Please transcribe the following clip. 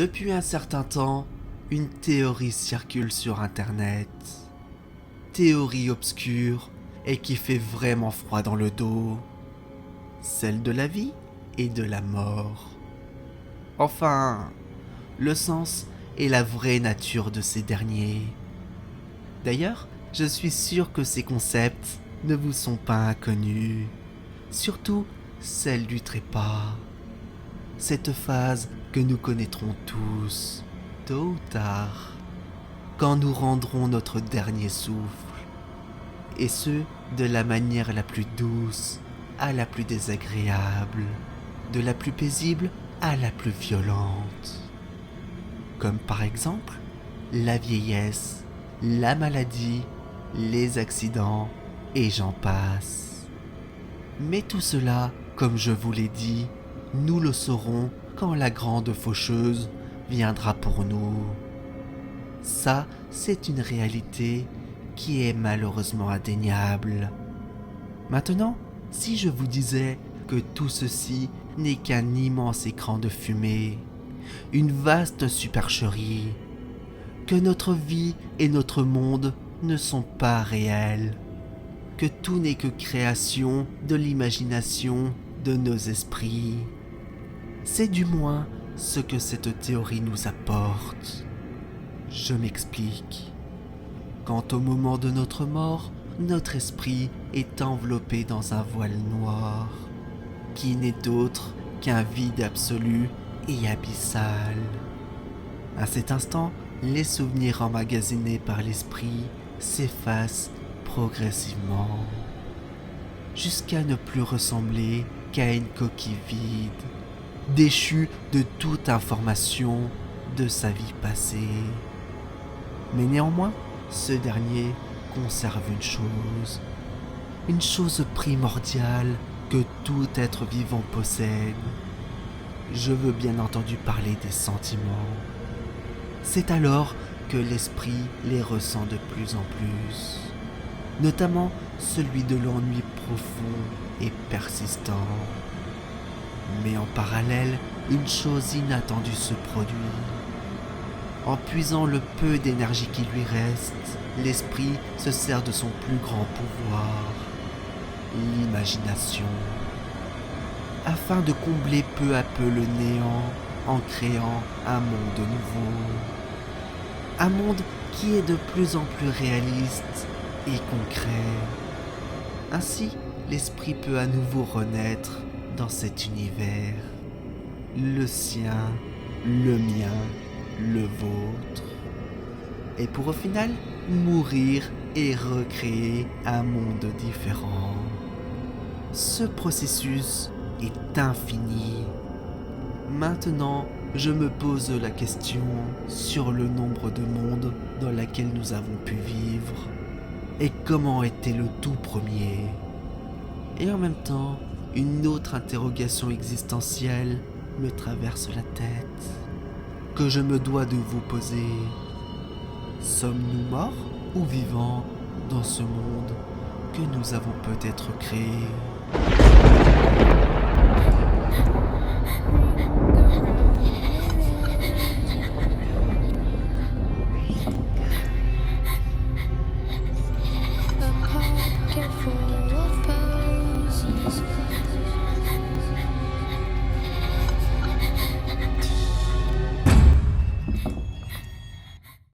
Depuis un certain temps, une théorie circule sur Internet. Théorie obscure et qui fait vraiment froid dans le dos. Celle de la vie et de la mort. Enfin, le sens et la vraie nature de ces derniers. D'ailleurs, je suis sûr que ces concepts ne vous sont pas inconnus. Surtout celle du trépas. Cette phase que nous connaîtrons tous, tôt ou tard, quand nous rendrons notre dernier souffle. Et ce, de la manière la plus douce à la plus désagréable, de la plus paisible à la plus violente. Comme par exemple, la vieillesse, la maladie, les accidents, et j'en passe. Mais tout cela, comme je vous l'ai dit, nous le saurons quand la grande faucheuse viendra pour nous. Ça, c'est une réalité qui est malheureusement indéniable. Maintenant, si je vous disais que tout ceci n'est qu'un immense écran de fumée, une vaste supercherie, que notre vie et notre monde ne sont pas réels, que tout n'est que création de l'imagination de nos esprits. C'est du moins ce que cette théorie nous apporte. Je m'explique. Quand au moment de notre mort, notre esprit est enveloppé dans un voile noir, qui n'est autre qu'un vide absolu et abyssal. À cet instant, les souvenirs emmagasinés par l'esprit s'effacent progressivement, jusqu'à ne plus ressembler qu'à une coquille vide, déchue de toute information de sa vie passée. Mais néanmoins, ce dernier conserve une chose primordiale que tout être vivant possède. Je veux bien entendu parler des sentiments. C'est alors que l'esprit les ressent de plus en plus, notamment celui de l'ennui profond et persistant. Mais en parallèle, une chose inattendue se produit. En puisant le peu d'énergie qui lui reste, l'esprit se sert de son plus grand pouvoir, l'imagination, afin de combler peu à peu le néant en créant un monde nouveau. Un monde qui est de plus en plus réaliste et concret. Ainsi, l'esprit peut à nouveau renaître dans cet univers, le sien, le mien, le vôtre, et pour au final mourir et recréer un monde différent. Ce processus est infini. Maintenant, je me pose la question sur le nombre de mondes dans lesquels nous avons pu vivre et comment était le tout premier. Et en même temps, une autre interrogation existentielle me traverse la tête, que je me dois de vous poser. Sommes-nous morts ou vivants dans ce monde que nous avons peut-être créé ?